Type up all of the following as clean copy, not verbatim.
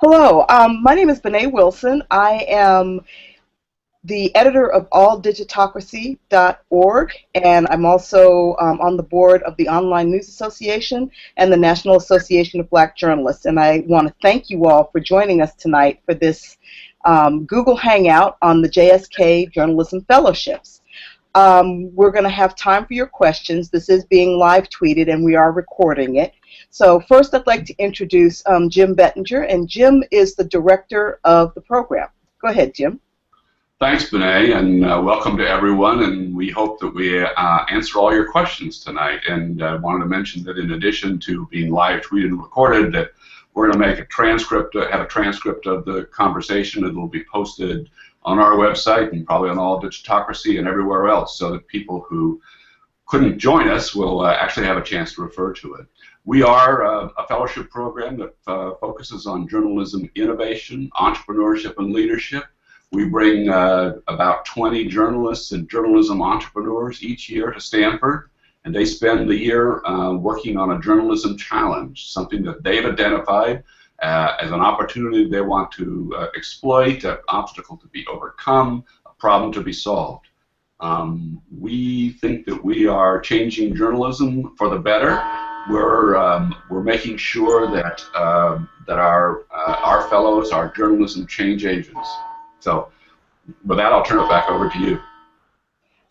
Hello, my name is Bené Wilson. I am the editor of alldigitocracy.org, and I'm also on the board of the Online News Association and the National Association of Black Journalists. And I want to thank you all for joining us tonight for this Google Hangout on the JSK Journalism Fellowships. We're going to have time for your questions. This is being live tweeted, and we are recording it. So first I'd like to introduce Jim Bettinger, and Jim is the director of the program. Go ahead, Jim. Thanks, Bené, and welcome to everyone, and we hope that we answer all your questions tonight. And I wanted to mention that in addition to being live tweeted and recorded, that we're going to make a transcript, have a transcript of the conversation that will be posted on our website and probably on All Digitocracy and everywhere else, so that people who couldn't join us will actually have a chance to refer to it. We are a fellowship program that focuses on journalism innovation, entrepreneurship, and leadership. We bring about 20 journalists and journalism entrepreneurs each year to Stanford, and they spend the year working on a journalism challenge, something that they've identified as an opportunity they want to exploit, an obstacle to be overcome, a problem to be solved. We think that we are changing journalism for the better. We're making sure that that our fellows are journalism change agents. So, with that, I'll turn it back over to you.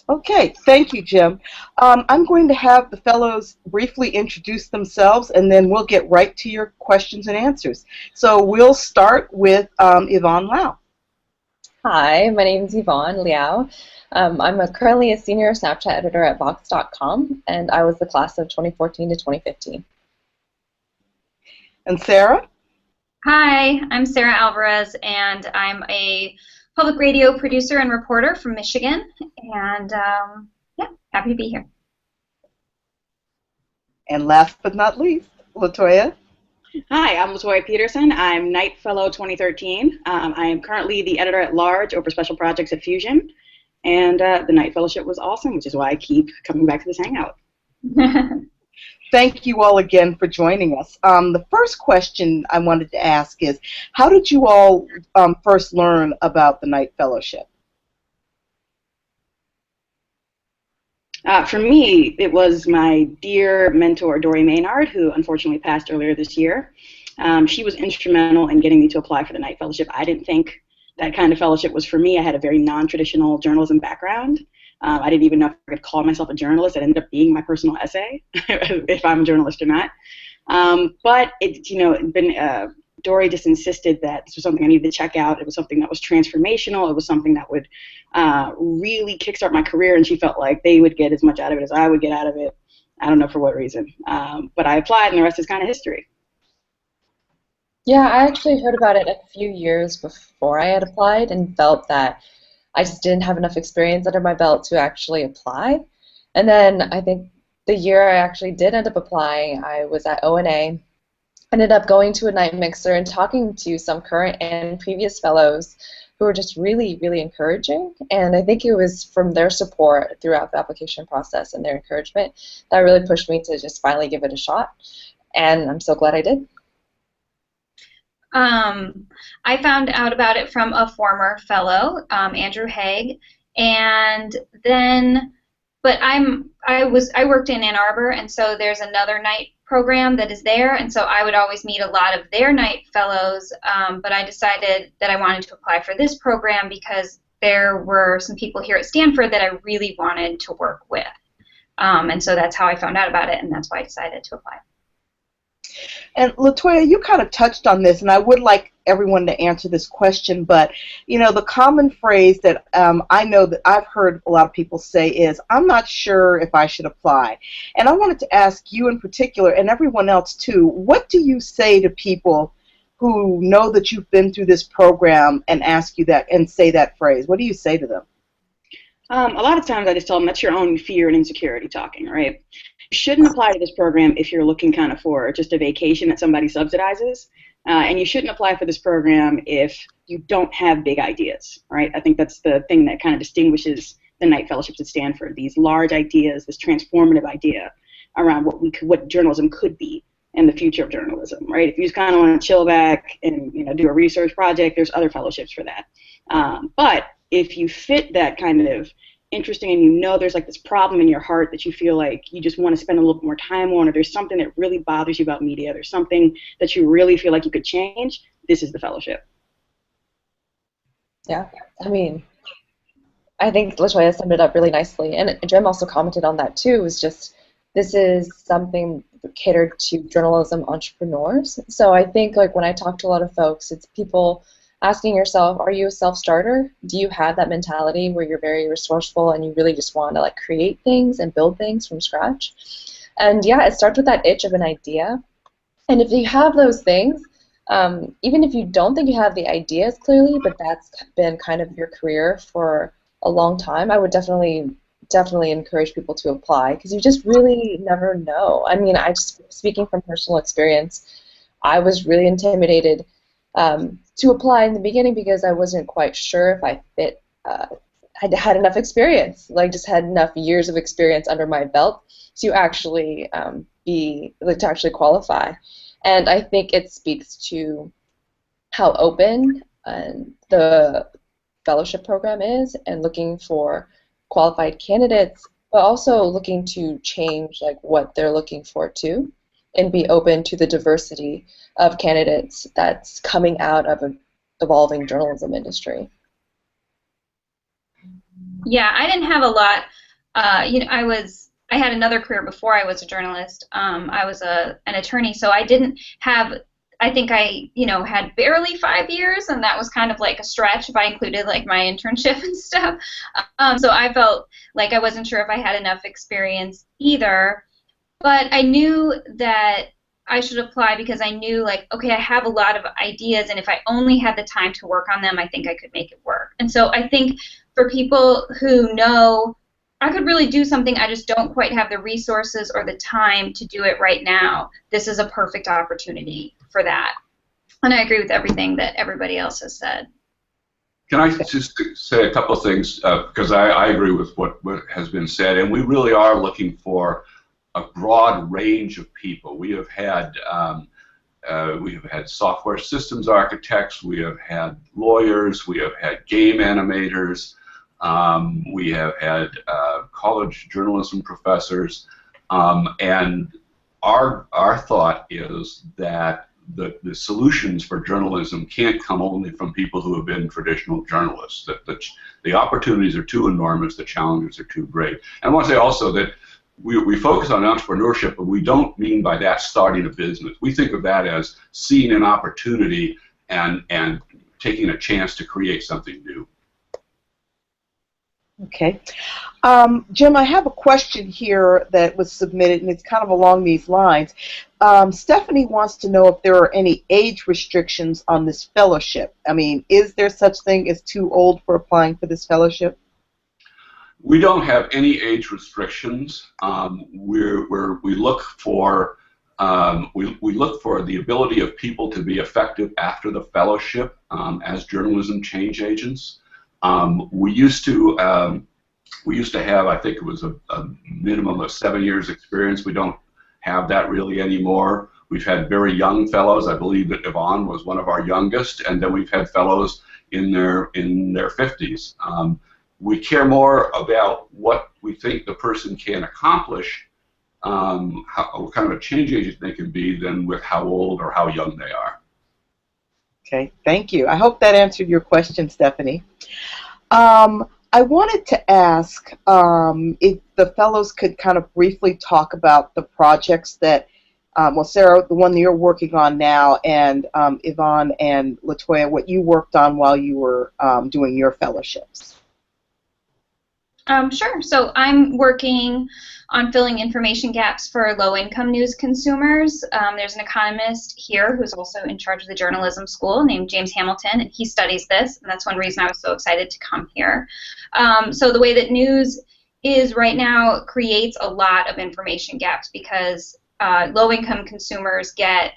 Okay, thank you, Jim. I'm going to have the fellows briefly introduce themselves, and then we'll get right to your questions and answers. So we'll start with Yvonne Lau. Hi, my name is Yvonne Liao. I'm currently a senior Snapchat editor at Vox.com, and I was the class of 2014 to 2015. And Sarah? Hi, I'm Sarah Alvarez, and I'm a public radio producer and reporter from Michigan, and yeah, happy to be here. And last but not least, Latoya. Hi, I'm Latoya Peterson. I'm Knight Fellow 2013. I am currently the editor-at-large over special projects at Fusion, and the Knight Fellowship was awesome, which is why I keep coming back to this hangout. Thank you all again for joining us. The first question I wanted to ask is, how did you all first learn about the Knight Fellowship? For me, it was my dear mentor, Dory Maynard, who unfortunately passed earlier this year. She was instrumental in getting me to apply for the Knight Fellowship. I didn't think that kind of fellowship was for me. I had a very non-traditional journalism background. I didn't even know if I could call myself a journalist. It ended up being my personal essay, if I'm a journalist or not. But Dory just insisted that this was something I needed to check out. It was something that was transformational. It was something that would really kickstart my career, and she felt like they would get as much out of it as I would get out of it. I don't know for what reason. But I applied, and the rest is kind of history. Yeah, I actually heard about it a few years before I had applied and felt that I just didn't have enough experience under my belt to actually apply. And then I think the year I actually did end up applying, I was at ONA, ended up going to a night mixer and talking to some current and previous fellows who were just really, really encouraging. And I think it was from their support throughout the application process and their encouragement that really pushed me to just finally give it a shot. And I'm so glad I did. I found out about it from a former fellow, Andrew Haig, and then, but I worked in Ann Arbor, and so there's another night program that is there, and so I would always meet a lot of their night fellows, but I decided that I wanted to apply for this program because there were some people here at Stanford that I really wanted to work with, and so that's how I found out about it, and that's why I decided to apply. And Latoya, you kind of touched on this, and I would like everyone to answer this question, but you know, the common phrase that I know that I've heard a lot of people say is, I'm not sure if I should apply. And I wanted to ask you in particular, and everyone else too, what do you say to people who know that you've been through this program and ask you that and say that phrase? What do you say to them? A lot of times I just tell them that's your own fear and insecurity talking, right? You shouldn't apply to this program if you're looking kind of for just a vacation that somebody subsidizes, and you shouldn't apply for this program if you don't have big ideas, right? I think that's the thing that kind of distinguishes the Knight Fellowships at Stanford, these large ideas, this transformative idea around what journalism could be and the future of journalism, right? If you just kind of want to chill back and do a research project, there's other fellowships for that. But if you fit that kind of interesting and you know there's like this problem in your heart that you feel like you just want to spend a little bit more time on, or there's something that really bothers you about media, there's something that you really feel like you could change, this is the fellowship. Yeah, I mean, I think LaToya summed it up really nicely, and Jim also commented on that too. Is just this is something catered to journalism entrepreneurs. So I think like when I talk to a lot of folks, it's people asking yourself, are you a self-starter? Do you have that mentality where you're very resourceful and you really just want to like create things and build things from scratch? And yeah, it starts with that itch of an idea. And if you have those things, even if you don't think you have the ideas clearly, but that's been kind of your career for a long time, I would definitely encourage people to apply, because you just really never know. I mean, speaking from personal experience, I was really intimidated to apply in the beginning because I wasn't quite sure if I fit, had enough experience, like just had enough years of experience under my belt to actually to actually qualify. And I think it speaks to how open the fellowship program is, and looking for qualified candidates, but also looking to change like what they're looking for too, and be open to the diversity of candidates that's coming out of an evolving journalism industry. Yeah, I didn't have a lot. I had another career before I was a journalist. I was an attorney, so I didn't have. I think I, had barely 5 years, and that was kind of like a stretch if I included like my internship and stuff. So I felt like I wasn't sure if I had enough experience either. But I knew that I should apply because I knew, like, okay, I have a lot of ideas, and if I only had the time to work on them, I think I could make it work. And so I think for people who know I could really do something, I just don't quite have the resources or the time to do it right now, this is a perfect opportunity for that. And I agree with everything that everybody else has said. Can I just say a couple of things, because I agree with what has been said, and we really are looking for a broad range of people. We have had software systems architects, we have had lawyers, we have had game animators, we have had college journalism professors, and our thought is that the solutions for journalism can't come only from people who have been traditional journalists. That the opportunities are too enormous, the challenges are too great. And I want to say also that we focus on entrepreneurship, but we don't mean by that starting a business. We think of that as seeing an opportunity and taking a chance to create something new. Okay. Jim, I have a question here that was submitted, and it's kind of along these lines. Stephanie wants to know if there are any age restrictions on this fellowship. I mean, is there such thing as too old for applying for this fellowship? We don't have any age restrictions. We look for the ability of people to be effective after the fellowship as journalism change agents. We used to have, I think it was a minimum of 7 years experience. We don't have that really anymore. We've had very young fellows. I believe that Yvonne was one of our youngest, and then we've had fellows in their 50s. We care more about what we think the person can accomplish, what kind of a change agent they can be, than with how old or how young they are. Okay, thank you. I hope that answered your question, Stephanie. I wanted to ask if the fellows could kind of briefly talk about the projects that, well, Sarah, the one that you're working on now, and Yvonne and LaToya, what you worked on while you were doing your fellowships. Sure. So I'm working on filling information gaps for low-income news consumers. There's an economist here who's also in charge of the journalism school named James Hamilton, and he studies this, and that's one reason I was so excited to come here. So the way that news is right now creates a lot of information gaps because low-income consumers get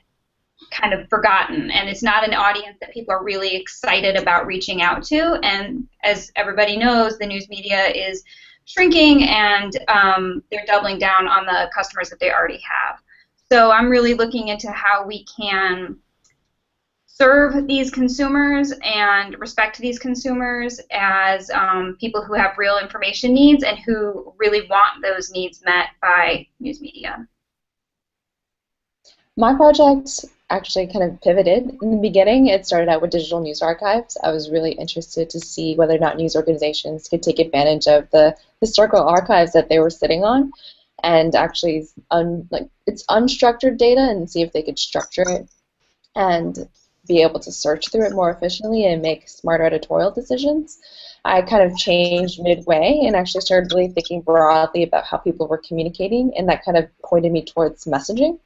kind of forgotten, and it's not an audience that people are really excited about reaching out to. And as everybody knows, the news media is shrinking, and they're doubling down on the customers that they already have. So I'm really looking into how we can serve these consumers and respect these consumers as people who have real information needs and who really want those needs met by news media. My project actually kind of pivoted in the beginning. It started out with digital news archives. I was really interested to see whether or not news organizations could take advantage of the historical archives that they were sitting on and actually it's unstructured data and see if they could structure it and be able to search through it more efficiently and make smarter editorial decisions. I kind of changed midway and actually started really thinking broadly about how people were communicating, and that kind of pointed me towards messaging.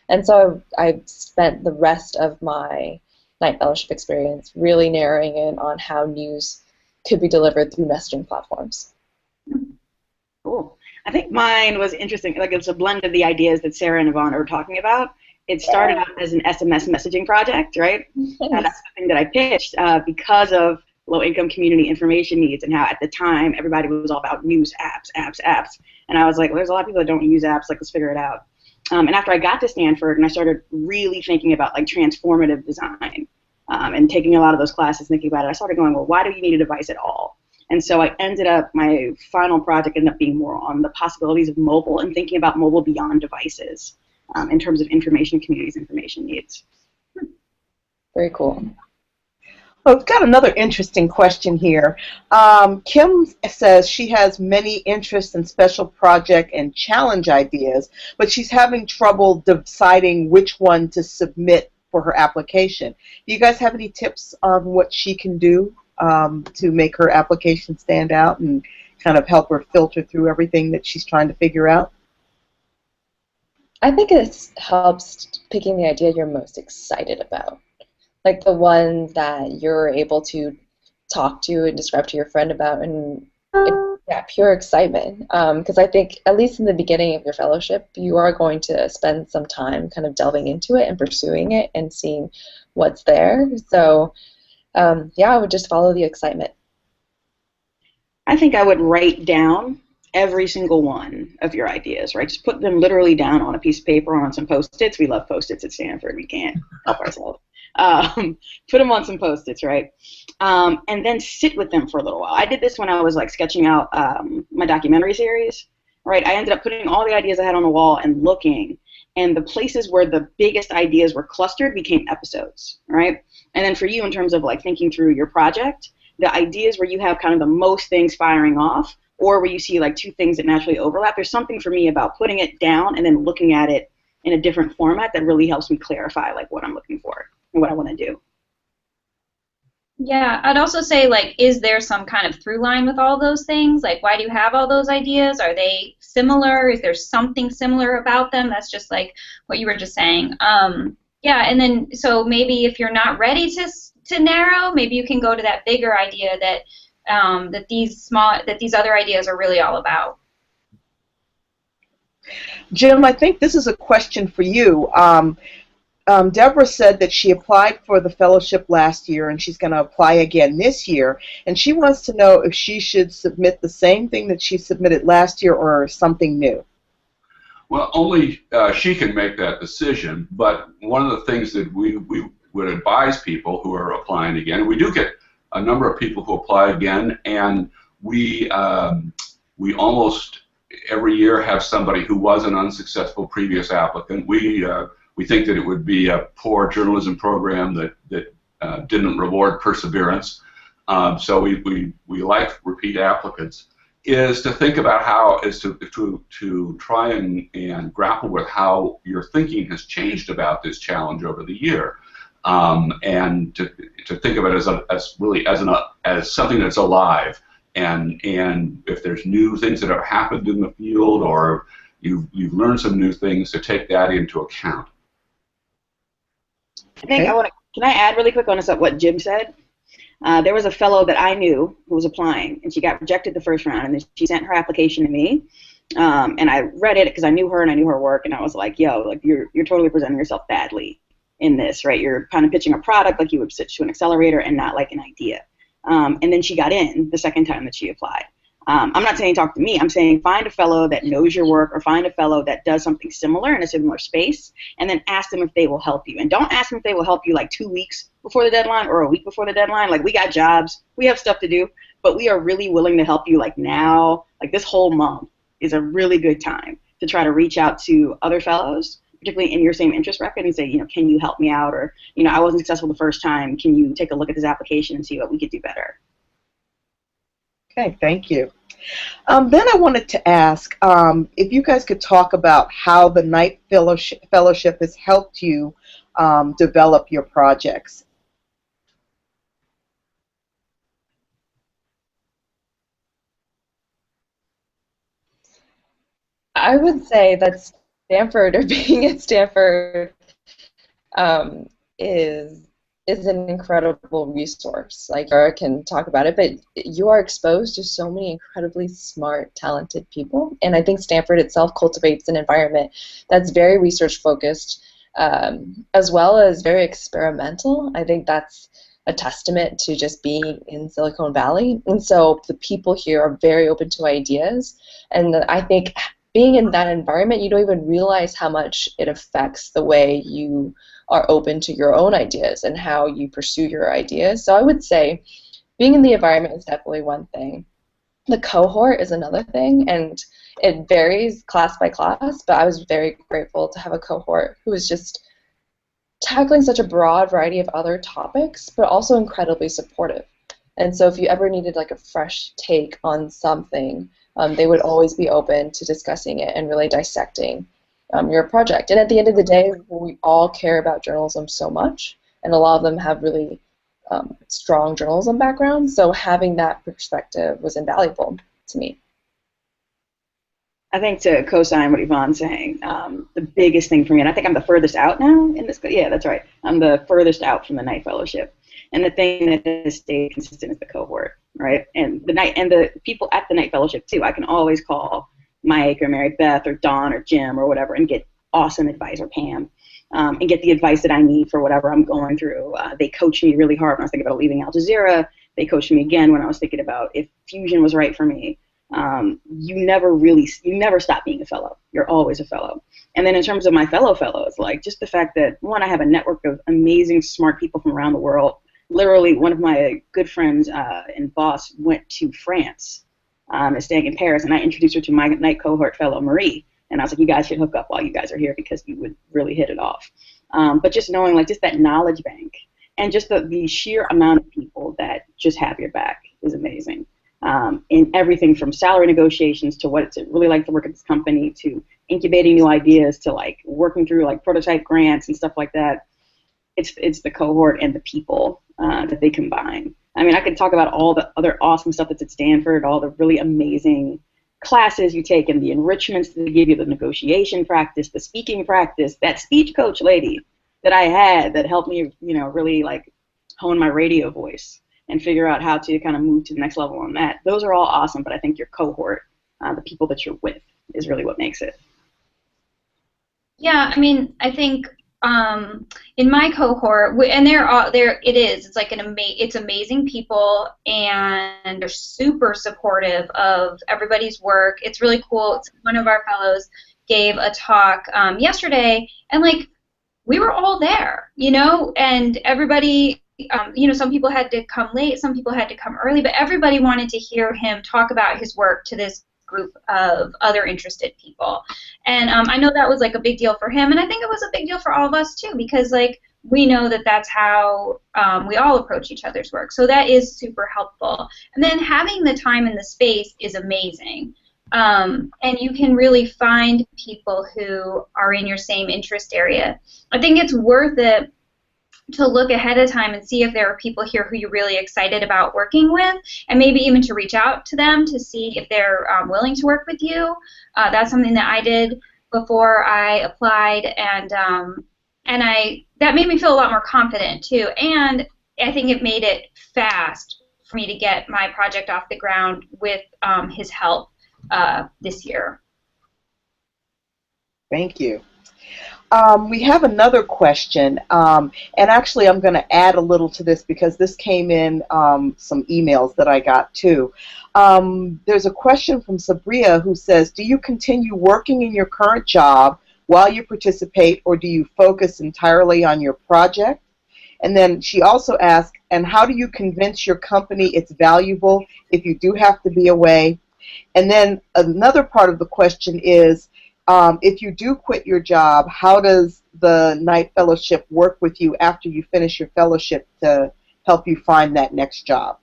And so I spent the rest of my Knight Fellowship experience really narrowing in on how news could be delivered through messaging platforms. Cool. I think mine was interesting. Like, it's a blend of the ideas that Sarah and Yvonne were talking about. It started out as an SMS messaging project, right? That's the thing that I pitched because of low-income community information needs and how at the time everybody was all about news apps. And I was like, well, there's a lot of people that don't use apps, like, let's figure it out. And after I got to Stanford and I started really thinking about like transformative design and taking a lot of those classes, thinking about it, I started going, well, why do you need a device at all? And so I ended up, my final project ended up being more on the possibilities of mobile and thinking about mobile beyond devices in terms of information communities' information needs. Very cool. Well, we've got another interesting question here. Kim says she has many interests and special project and challenge ideas, but she's having trouble deciding which one to submit for her application. Do you guys have any tips on what she can do to make her application stand out and kind of help her filter through everything that she's trying to figure out? I think it helps picking the idea you're most excited about. Like the one that you're able to talk to and describe to your friend about, and yeah, pure excitement. Because I think, at least in the beginning of your fellowship, you are going to spend some time kind of delving into it and pursuing it and seeing what's there. So, yeah, I would just follow the excitement. I think I would write down every single one of your ideas, right? Just put them literally down on a piece of paper or on some Post-its. We love Post-its at Stanford. We can't help ourselves. Put them on some Post-its, right? And then sit with them for a little while. I did this when I was like sketching out my documentary series, right? I ended up putting all the ideas I had on the wall and looking, and the places where the biggest ideas were clustered became episodes, right? And then for you, in terms of like thinking through your project, the ideas where you have kind of the most things firing off, or where you see like two things that naturally overlap, there's something for me about putting it down and then looking at it in a different format that really helps me clarify like what I'm looking for and what I want to do. Yeah, I'd also say, like, is there some kind of through line with all those things? Like, why do you have all those ideas? Are they similar? Is there something similar about them? That's just like what you were just saying. Yeah, and then so maybe if you're not ready to narrow, maybe you can go to that bigger idea that that these other ideas are really all about. Jim, I think this is a question for you. Deborah said that she applied for the fellowship last year and she's going to apply again this year, and she wants to know if she should submit the same thing that she submitted last year or something new. Well, only she can make that decision, but one of the things that we would advise people who are applying again, we do get a number of people who apply again, and we almost every year have somebody who was an unsuccessful previous applicant. We think that it would be a poor journalism program that didn't reward perseverance. So we like repeat applicants. Is to think about how is to try and grapple with how your thinking has changed about this challenge over the year, and to think of it as something that's alive, and if there's new things that have happened in the field or you've learned some new things, to take that into account. I think can I add really quick on what Jim said? There was a fellow that I knew who was applying, and she got rejected the first round, and then she sent her application to me, and I read it because I knew her and I knew her work, and I was like, yo, like you're totally presenting yourself badly in this, right? You're kind of pitching a product like you would pitch to an accelerator and not like an idea. And then she got in the second time that she applied. I'm not saying talk to me. I'm saying find a fellow that knows your work or find a fellow that does something similar in a similar space, and then ask them if they will help you. And don't ask them if they will help you like 2 weeks before the deadline or a week before the deadline. Like, we got jobs, we have stuff to do, but we are really willing to help you like now. Like, this whole month is a really good time to try to reach out to other fellows, particularly in your same interest bracket, and say, can you help me out? Or, I wasn't successful the first time. Can you take a look at this application and see what we could do better? Okay, thank you. Then I wanted to ask if you guys could talk about how the Knight Fellowship has helped you develop your projects. I would say that Stanford, or being at Stanford, is an incredible resource. Like, Laura can talk about it, but you are exposed to so many incredibly smart, talented people, and I think Stanford itself cultivates an environment that's very research-focused, as well as very experimental. I think that's a testament to just being in Silicon Valley, and so the people here are very open to ideas, and I think being in that environment, you don't even realize how much it affects the way you are open to your own ideas and how you pursue your ideas. So I would say being in the environment is definitely one thing. The cohort is another thing, and it varies class by class, but I was very grateful to have a cohort who was just tackling such a broad variety of other topics, but also incredibly supportive. And so if you ever needed like a fresh take on something, they would always be open to discussing it and really dissecting your project. And at the end of the day, we all care about journalism so much, and a lot of them have really strong journalism backgrounds, so having that perspective was invaluable to me. I think, to co-sign what Yvonne's saying, the biggest thing for me, and I think I'm the furthest out now in this, yeah, that's right, I'm the furthest out from the Knight Fellowship. And the thing that has stayed consistent is the cohort, right? And the people at the Knight Fellowship too. I can always call Mike or Mary Beth or Dawn or Jim or whatever and get awesome advice, or Pam, and get the advice that I need for whatever I'm going through. They coached me really hard when I was thinking about leaving Al Jazeera. They coached me again when I was thinking about if Fusion was right for me. You never stop being a fellow. You're always a fellow. And then in terms of my fellows, like just the fact that, one, I have a network of amazing, smart people from around the world. Literally, one of my good friends and boss went to France, is staying in Paris, and I introduced her to my Knight cohort fellow, Marie. And I was like, you guys should hook up while you guys are here because you would really hit it off. But just knowing, like, just that knowledge bank and just the sheer amount of people that just have your back is amazing. In everything from salary negotiations to what it's really like to work at this company, to incubating new ideas, to like working through like prototype grants and stuff like that. It's the cohort and the people that they combine. I mean, I could talk about all the other awesome stuff that's at Stanford, all the really amazing classes you take and the enrichments that they give you, the negotiation practice, the speaking practice, that speech coach lady that I had that helped me, really like hone my radio voice and figure out how to kind of move to the next level on that. Those are all awesome, but I think your cohort, the people that you're with, is really what makes it. Yeah, I mean, I think in my cohort, and it's like it's amazing people, and they're super supportive of everybody's work. It's really cool. One of our fellows gave a talk yesterday, and like we were all there, and everybody. Some people had to come late, some people had to come early, but everybody wanted to hear him talk about his work to this group of other interested people. And I know that was like a big deal for him, and I think it was a big deal for all of us too, because like we know that that's how we all approach each other's work. So that is super helpful. And then having the time and the space is amazing. And you can really find people who are in your same interest area. I think it's worth it to look ahead of time and see if there are people here who you're really excited about working with, and maybe even to reach out to them to see if they're willing to work with you. That's something that I did before I applied, and that made me feel a lot more confident too. And I think it made it fast for me to get my project off the ground with his help this year. Thank you. We have another question, and actually I'm going to add a little to this because this came in some emails that I got too. There's a question from Sabria who says, do you continue working in your current job while you participate, or do you focus entirely on your project? And then she also asked, and how do you convince your company it's valuable if you do have to be away? And then another part of the question is, if you do quit your job, how does the Knight Fellowship work with you after you finish your fellowship to help you find that next job?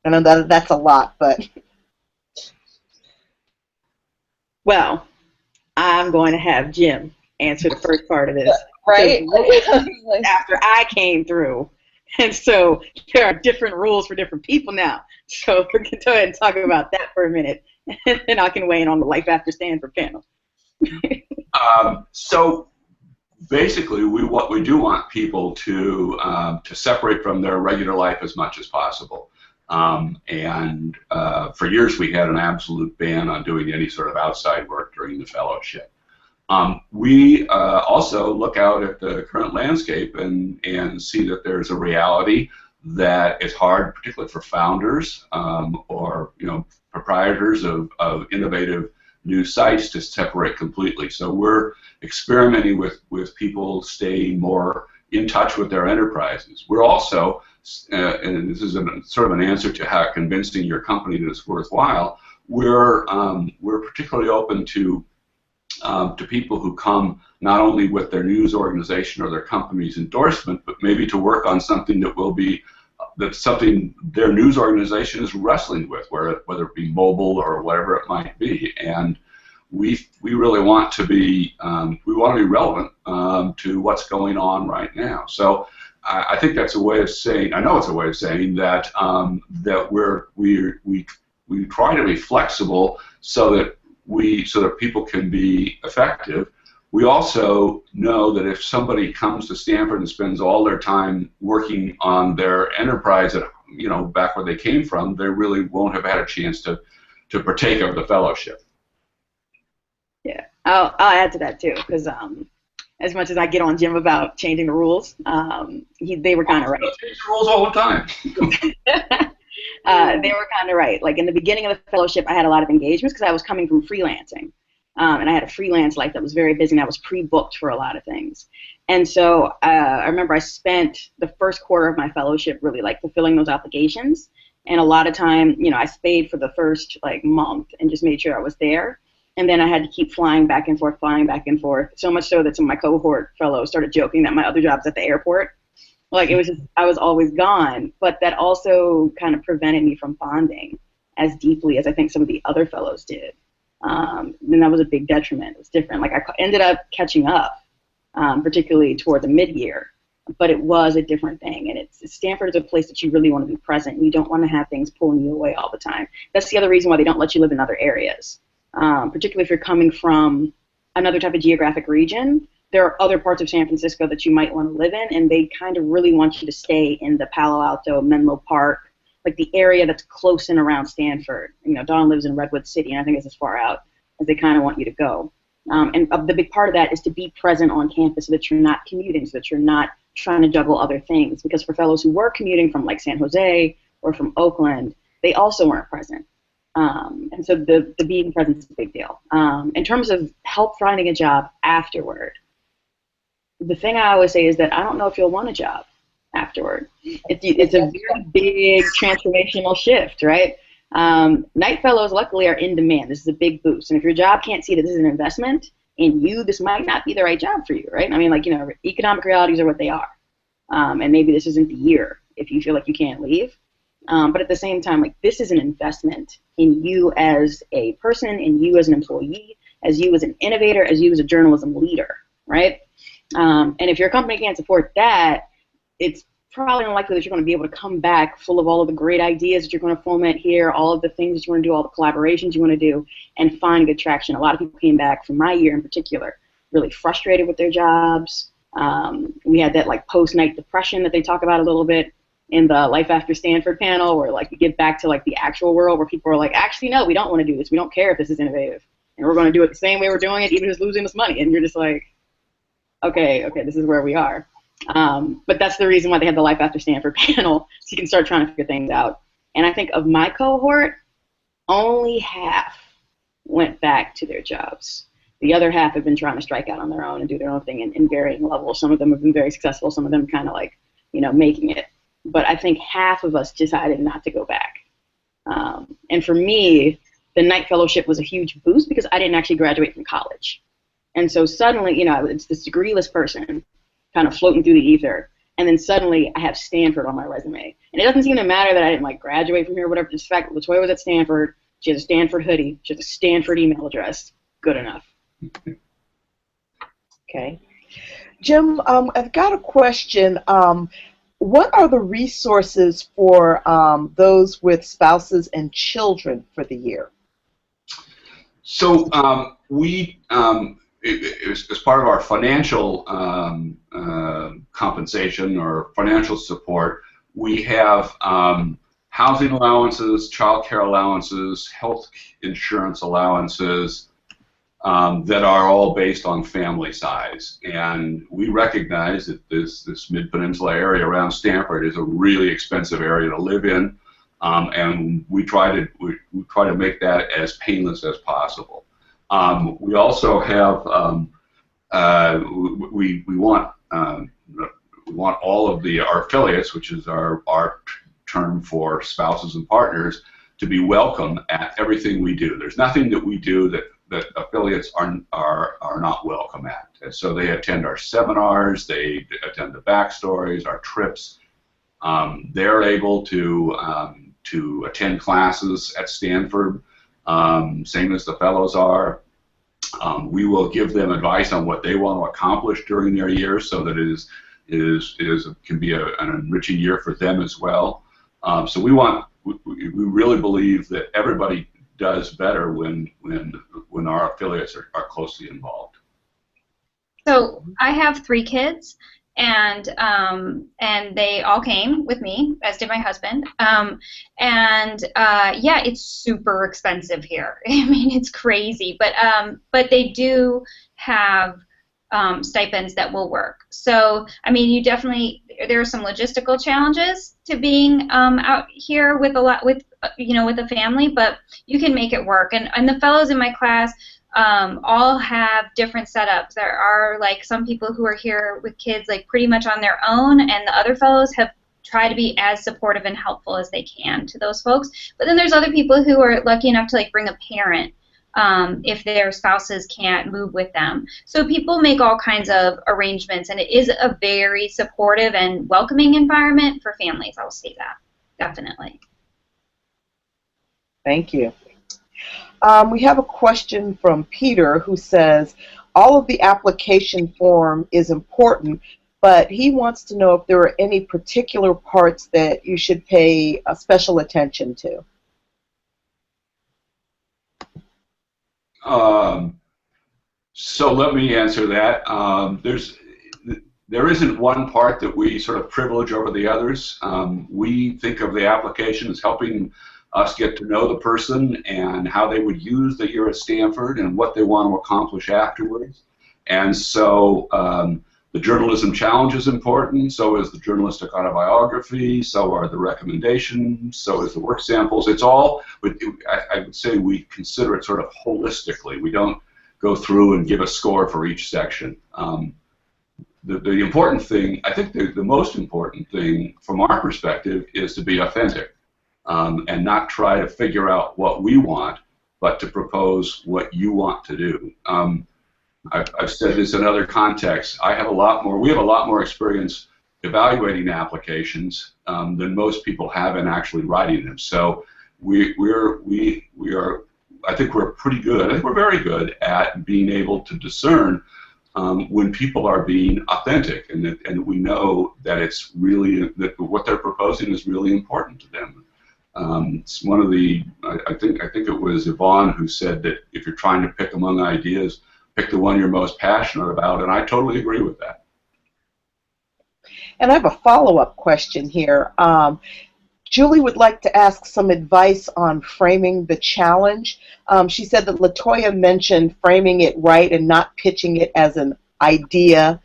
I know that's a lot, but... Well, I'm going to have Jim answer the first part of this. Right? After I came through. And so there are different rules for different people now. So we can go ahead and talk about that for a minute. And then I can weigh in on the Life After Stanford panel. So basically, what we do want people to separate from their regular life as much as possible. And for years, we had an absolute ban on doing any sort of outside work during the fellowship. We also look out at the current landscape and see that there's a reality that is hard, particularly for founders or proprietors of innovative new sites, to separate completely. So we're experimenting with people staying more in touch with their enterprises. We're also, and this is sort of an answer to how convincing your company that it's worthwhile, we're particularly open to people who come not only with their news organization or their company's endorsement, but maybe to work on something that will be that's something their news organization is wrestling with, whether it be mobile or whatever it might be. And we really want to be relevant to what's going on right now. So I think that's a way of saying, I know it's a way of saying that that we try to be flexible so that people can be effective. We also know that if somebody comes to Stanford and spends all their time working on their enterprise back where they came from, they really won't have had a chance to partake of the fellowship. Yeah, I'll add to that too, because as much as I get on Jim about changing the rules, they were kind of right. Change the rules all the time. They were kind of right. Like in the beginning of the fellowship, I had a lot of engagements because I was coming from freelancing. And I had a freelance life that was very busy, and I was pre-booked for a lot of things. And so I remember I spent the first quarter of my fellowship really like fulfilling those obligations. And a lot of time, I stayed for the first month and just made sure I was there. And then I had to keep flying back and forth, so much so that some of my cohort fellows started joking that my other job's at the airport. Like it was just, I was always gone. But that also kind of prevented me from bonding as deeply as I think some of the other fellows did. And that was a big detriment. It was different. Like I ended up catching up, particularly toward the mid-year, but it was a different thing. And Stanford is a place that you really want to be present. You don't want to have things pulling you away all the time. That's the other reason why they don't let you live in other areas, particularly if you're coming from another type of geographic region. There are other parts of San Francisco that you might want to live in, and they kind of really want you to stay in the Palo Alto, Menlo Park, like the area that's close and around Stanford. Dawn lives in Redwood City, and I think it's as far out as they kind of want you to go. And the big part of that is to be present on campus so that you're not commuting, so that you're not trying to juggle other things. Because for fellows who were commuting from San Jose or from Oakland, they also weren't present. And so the being present is a big deal. In terms of help finding a job afterward, the thing I always say is that I don't know if you'll want a job afterward. It's a very big transformational shift, right? Knight Fellows, luckily, are in demand. This is a big boost. And if your job can't see that this is an investment in you, this might not be the right job for you, right? I mean, economic realities are what they are. And maybe this isn't the year if you feel like you can't leave. But at the same time, this is an investment in you as a person, in you as an employee, as you as an innovator, as you as a journalism leader, right? And if your company can't support that, it's probably unlikely that you're going to be able to come back full of all of the great ideas that you're going to foment here, all of the things that you want to do, all the collaborations you want to do, and find good traction. A lot of people came back from my year in particular really frustrated with their jobs. We had that post-night depression that they talk about a little bit in the Life After Stanford panel, where you get back to the actual world where people are actually, no, we don't want to do this. We don't care if this is innovative. And we're going to do it the same way we're doing it, even if it's losing us money. And you're just like, okay, this is where we are. But that's the reason why they had the Life After Stanford panel, so you can start trying to figure things out. And I think of my cohort, only half went back to their jobs. The other half have been trying to strike out on their own and do their own thing in varying levels. Some of them have been very successful, some of them kind of like, making it. But I think half of us decided not to go back. And for me, the night fellowship was a huge boost because I didn't actually graduate from college. And so suddenly, it's this degreeless person kind of floating through the ether. And then suddenly I have Stanford on my resume. And it doesn't seem to matter that I didn't like graduate from here or whatever. Just the fact that LaToya was at Stanford, she has a Stanford hoodie, she has a Stanford email address. Good enough. Okay. Jim, I've got a question. What are the resources for those with spouses and children for the year? So we, as part of our financial compensation or financial support, we have housing allowances, child care allowances, health insurance allowances that are all based on family size. And we recognize that this Mid-Peninsula area around Stanford is a really expensive area to live in, and we try to make that as painless as possible. We also have we want all of our affiliates, which is our term for spouses and partners, to be welcome at everything we do. There's nothing that we do that affiliates are not welcome at. And so they attend our seminars, they attend the backstories, our trips. They're able to attend classes at Stanford, same as the fellows are. We will give them advice on what they want to accomplish during their year, so that it can be an enriching year for them as well. So we really believe that everybody does better when our affiliates are closely involved. So I have 3 kids, and they all came with me, as did my husband. Yeah, it's super expensive here. I mean, it's crazy, but they do have stipends that will work. So I mean, there are some logistical challenges to being out here with with a family, but you can make it work. And the fellows in my class all have different setups. There are like some people who are here with kids like pretty much on their own, and the other fellows have tried to be as supportive and helpful as they can to those folks. But then there's other people who are lucky enough to like bring a parent if their spouses can't move with them. So people make all kinds of arrangements, and it is a very supportive and welcoming environment for families. I'll say that, definitely. Thank you. We have a question from Peter who says, all of the application form is important, but he wants to know if there are any particular parts that you should pay special attention to. So let me answer that. There isn't one part that we sort of privilege over the others. We think of the application as helping us get to know the person and how they would use the year at Stanford and what they want to accomplish afterwards. And so the journalism challenge is important, so is the journalistic autobiography, so are the recommendations, so is the work samples. It's all, I would say we consider it sort of holistically. We don't go through and give a score for each section. The important thing, I think the most important thing from our perspective is to be authentic. And not try to figure out what we want, but to propose what you want to do. I've said this in other contexts. We have a lot more experience evaluating applications than most people have in actually writing them. So we are. I think we're pretty good. I think we're very good at being able to discern when people are being authentic, and we know that it's really that what they're proposing is really important to them. It's one of the, I think it was Yvonne who said that if you're trying to pick among ideas, pick the one you're most passionate about, and I totally agree with that. And I have a follow-up question here. Julie would like to ask some advice on framing the challenge. She said that LaToya mentioned framing it right and not pitching it as an idea,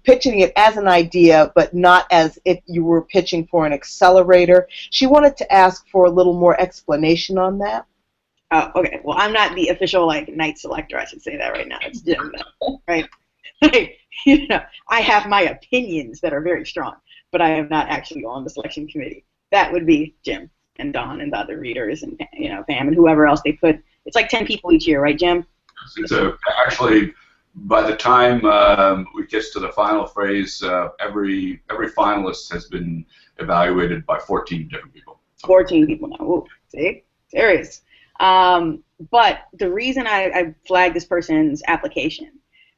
pitching it as an idea, but not as if you were pitching for an accelerator. She wanted to ask for a little more explanation on that. Oh, okay. Well, I'm not the official night selector. I should say that right now. It's Jim, right? I have my opinions that are very strong, but I am not actually on the selection committee. That would be Jim and Don and the other readers and Pam and whoever else they put. It's like 10 people each year, right, Jim? So actually, by the time we get to the final phrase, every finalist has been evaluated by 14 different people. 14 people now. Ooh, see? Serious. But the reason I flagged this person's application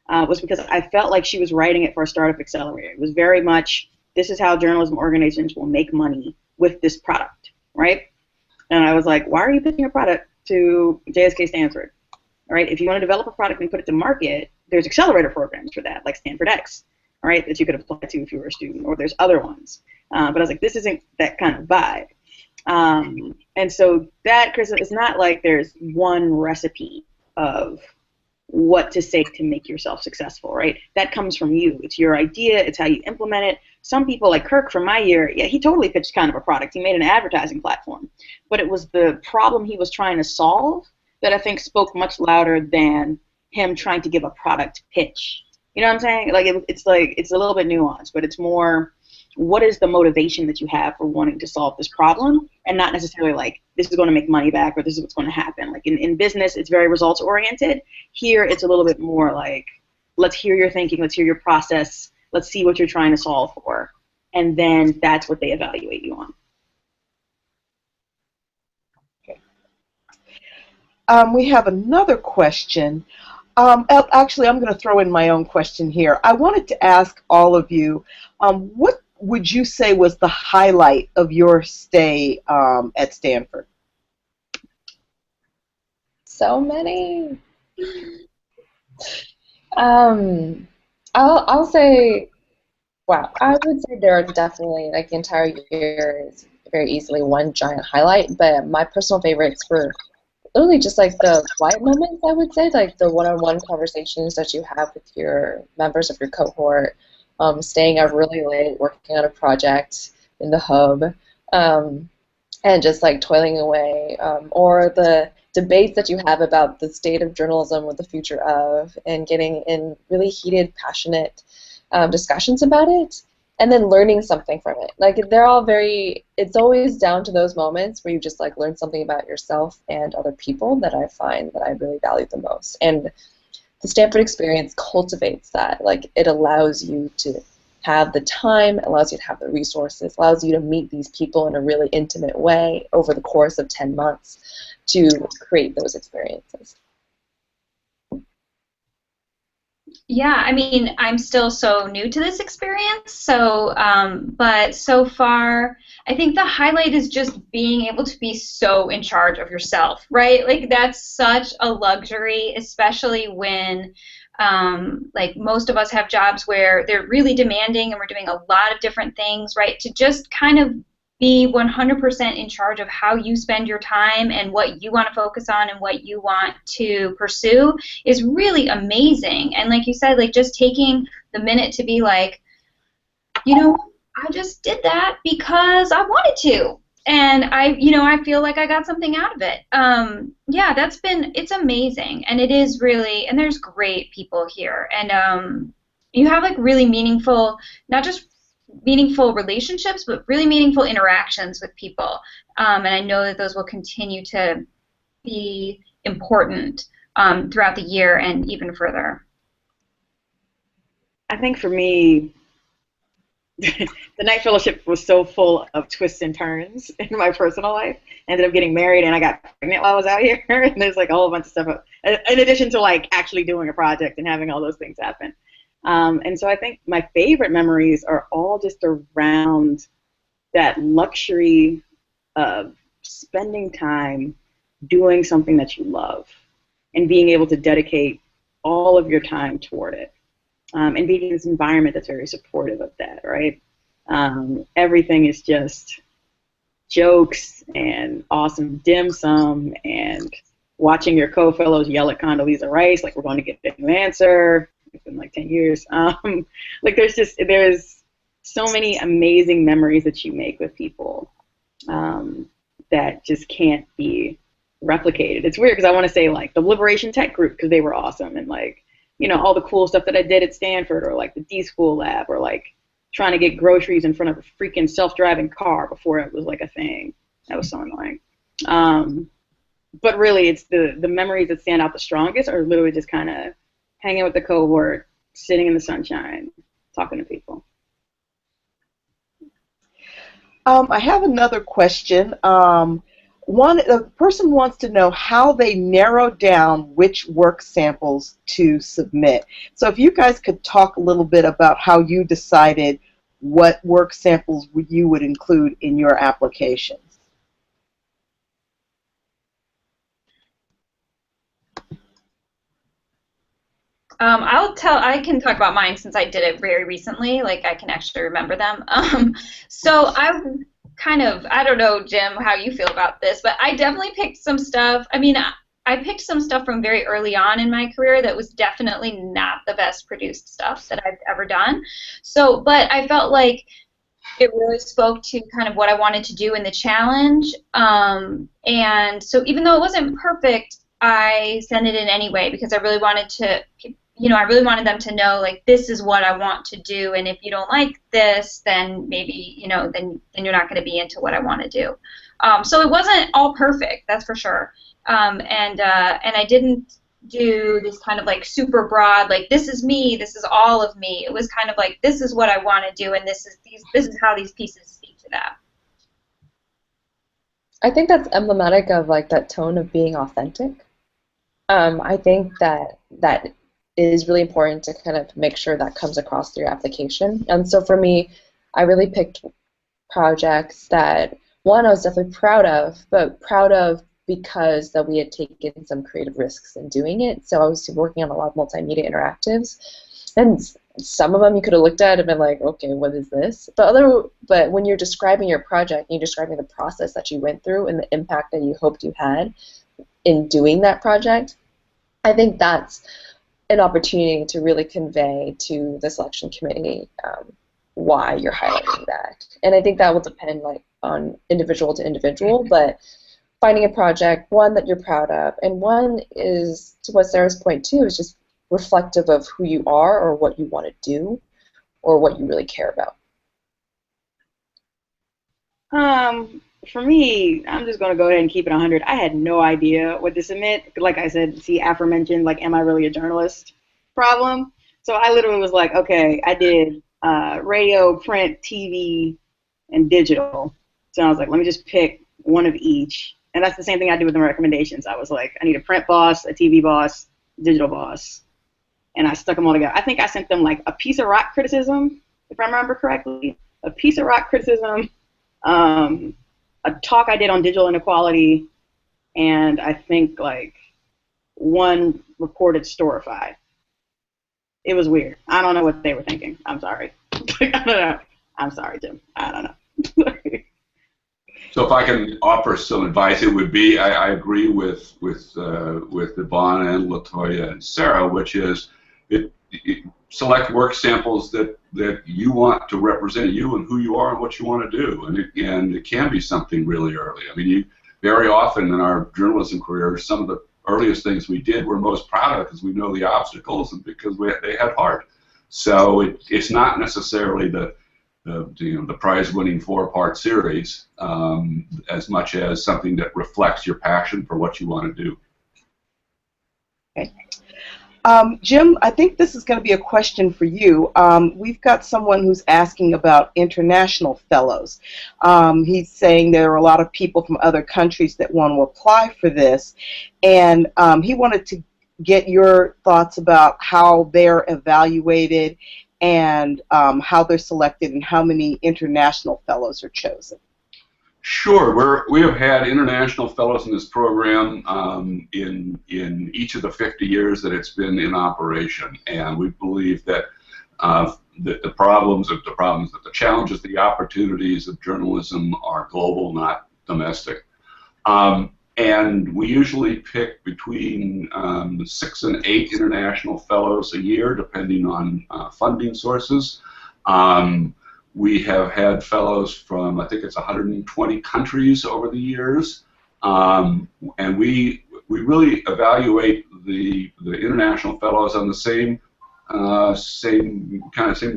was because I felt like she was writing it for a startup accelerator. It was very much, this is how journalism organizations will make money with this product, right? And I was like, why are you pitching a product to JSK Stanford? All right, if you want to develop a product and put it to market, there's accelerator programs for that, like Stanford X, all right, that you could apply to if you were a student, or there's other ones. But I was like, this isn't that kind of vibe. And so that, Chris, it's not like there's one recipe of what to say to make yourself successful, right? That comes from you. It's your idea. It's how you implement it. Some people, like Kirk from my year, yeah, he totally pitched kind of a product. He made an advertising platform. But it was the problem he was trying to solve that I think spoke much louder than him trying to give a product pitch. You know what I'm saying? It's a little bit nuanced, but it's more, what is the motivation that you have for wanting to solve this problem, and not necessarily like, this is going to make money back or this is what's going to happen. Like in business, it's very results oriented. Here, it's a little bit more like, let's hear your thinking, let's hear your process, let's see what you're trying to solve for, and then that's what they evaluate you on. We have another question. Actually, I'm going to throw in my own question here. I wanted to ask all of you, what would you say was the highlight of your stay at Stanford? So many. I'll say, wow, I would say there are definitely, like, the entire year is very easily one giant highlight, but my personal favorites were literally just like the quiet moments, I would say, like the one-on-one conversations that you have with your members of your cohort, staying out really late, working on a project in the hub, and just like toiling away, or the debates that you have about the state of journalism, what the future of, and getting in really heated, passionate discussions about it, and then learning something from it. Like, they're all very, it's always down to those moments where you just like learn something about yourself and other people that I find that I really value the most. And the Stanford experience cultivates that. Like, it allows you to have the time, allows you to have the resources, allows you to meet these people in a really intimate way over the course of 10 months to create those experiences. Yeah, I mean, I'm still so new to this experience, so but so far, I think the highlight is just being able to be so in charge of yourself, right? Like, that's such a luxury, especially when like, most of us have jobs where they're really demanding and we're doing a lot of different things, right? To just kind of be 100% in charge of how you spend your time and what you want to focus on and what you want to pursue is really amazing. And like you said, like, just taking the minute to be like, you know, I just did that because I wanted to, and I feel like I got something out of it. Yeah, it's amazing, and it is really, and there's great people here, and you have like really meaningful, not just meaningful relationships, but really meaningful interactions with people. And I know that those will continue to be important throughout the year and even further. I think for me, the night fellowship was so full of twists and turns in my personal life. I ended up getting married and I got pregnant while I was out here. And there's like a whole bunch of stuff in addition to like actually doing a project and having all those things happen. And so I think my favorite memories are all just around that luxury of spending time doing something that you love and being able to dedicate all of your time toward it, and being in this environment that's very supportive of that, right? Everything is just jokes and awesome dim sum and watching your co-fellows yell at Condoleezza Rice like we're going to get a new answer. It's been like 10 years. Like there's so many amazing memories that you make with people that just can't be replicated. It's weird because I want to say like the Liberation Tech Group because they were awesome, and like, you know, all the cool stuff that I did at Stanford, or like the D School lab, or like trying to get groceries in front of a freaking self-driving car before it was like a thing. That was so annoying. But really, it's the memories that stand out the strongest are literally just kind of hanging with the cohort, sitting in the sunshine, talking to people. I have another question. The person wants to know how they narrowed down which work samples to submit. So if you guys could talk a little bit about how you decided what work samples you would include in your applications. I can talk about mine since I did it very recently. Like, I can actually remember them. So I don't know, Jim, how you feel about this, but I definitely picked some stuff. I mean, I picked some stuff from very early on in my career that was definitely not the best produced stuff that I've ever done. So, but I felt like it really spoke to kind of what I wanted to do in the challenge. And so even though it wasn't perfect, I sent it in anyway because I really wanted to, I really wanted them to know, like, this is what I want to do, and if you don't like this, then maybe, then you're not going to be into what I want to do. So it wasn't all perfect, that's for sure. And I didn't do this kind of like super broad, like, this is me, this is all of me. It was kind of like, this is what I want to do, and this is how these pieces speak to that. I think that's emblematic of like that tone of being authentic. I think that is really important to kind of make sure that comes across through your application. And so for me, I really picked projects that, one, I was definitely proud of, but proud of because that we had taken some creative risks in doing it. So I was working on a lot of multimedia interactives, and some of them you could have looked at and been like, okay, what is this? But when you're describing your project, you're describing the process that you went through and the impact that you hoped you had in doing that project, I think that's an opportunity to really convey to the selection committee why you're highlighting that. And I think that will depend on individual to individual, but finding a project, one that you're proud of, and one is, to what Sarah's point too, is just reflective of who you are or what you want to do or what you really care about. For me, I'm just going to go ahead and keep it 100. I had no idea what to submit. Like I said, see, aforementioned, like, am I really a journalist problem? So I literally was like, okay, I did radio, print, TV, and digital. So I was like, let me just pick one of each. And that's the same thing I did with the recommendations. I was like, I need a print boss, a TV boss, digital boss. And I stuck them all together. I think I sent them like a piece of rock criticism, if I remember correctly, a piece of rock criticism, a talk I did on digital inequality, and I think like one reported storify. It was weird. I don't know what they were thinking. I'm sorry. I don't know. I'm sorry, Jim. I don't know. So if I can offer some advice, it would be I agree with Yvonne and LaToya and Sarah, which is select work samples that you want to represent you and who you are and what you want to do, and it can be something really early. I mean, very often in our journalism career, some of the earliest things we did we're most proud of because we know the obstacles and because they had heart. So it's not necessarily the prize-winning 4-part series as much as something that reflects your passion for what you want to do. Okay. Jim, I think this is going to be a question for you. We've got someone who's asking about international fellows. He's saying there are a lot of people from other countries that want to apply for this, and he wanted to get your thoughts about how they're evaluated and how they're selected and how many international fellows are chosen. Sure, we have had international fellows in this program in each of the 50 years that it's been in operation, and we believe that the challenges, the opportunities of journalism are global, not domestic. And we usually pick between 6 and 8 international fellows a year, depending on funding sources. We have had fellows from, I think it's 120 countries over the years, and we really evaluate the international fellows on the same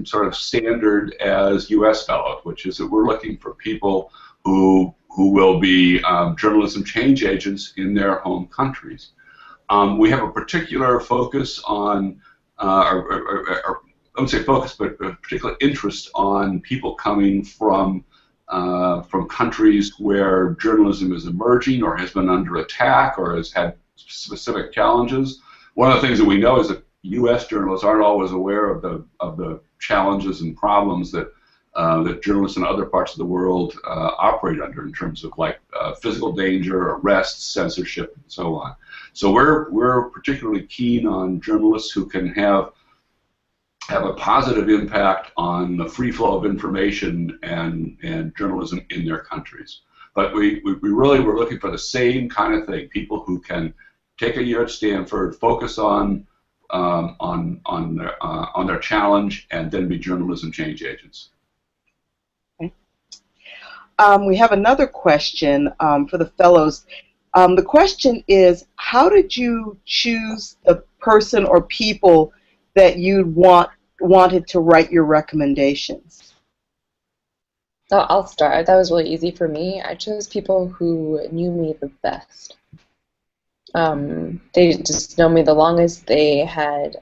sort of standard as U.S. fellows, which is that we're looking for people who will be journalism change agents in their home countries. We have a particular focus on, I wouldn't say focus, but a particular interest on people coming from countries where journalism is emerging or has been under attack or has had specific challenges. One of the things that we know is that U.S. journalists aren't always aware of the challenges and problems that that journalists in other parts of the world operate under in terms of like physical danger, arrests, censorship, and so on. So we're particularly keen on journalists who can have a positive impact on the free flow of information and journalism in their countries. But we really were looking for the same kind of thing: people who can take a year at Stanford, focus on their challenge, and then be journalism change agents. Okay. We have another question for the fellows. The question is, how did you choose the person or people that you wanted to write your recommendations? So I'll start. That was really easy for me. I chose people who knew me the best. They just know me the longest. They had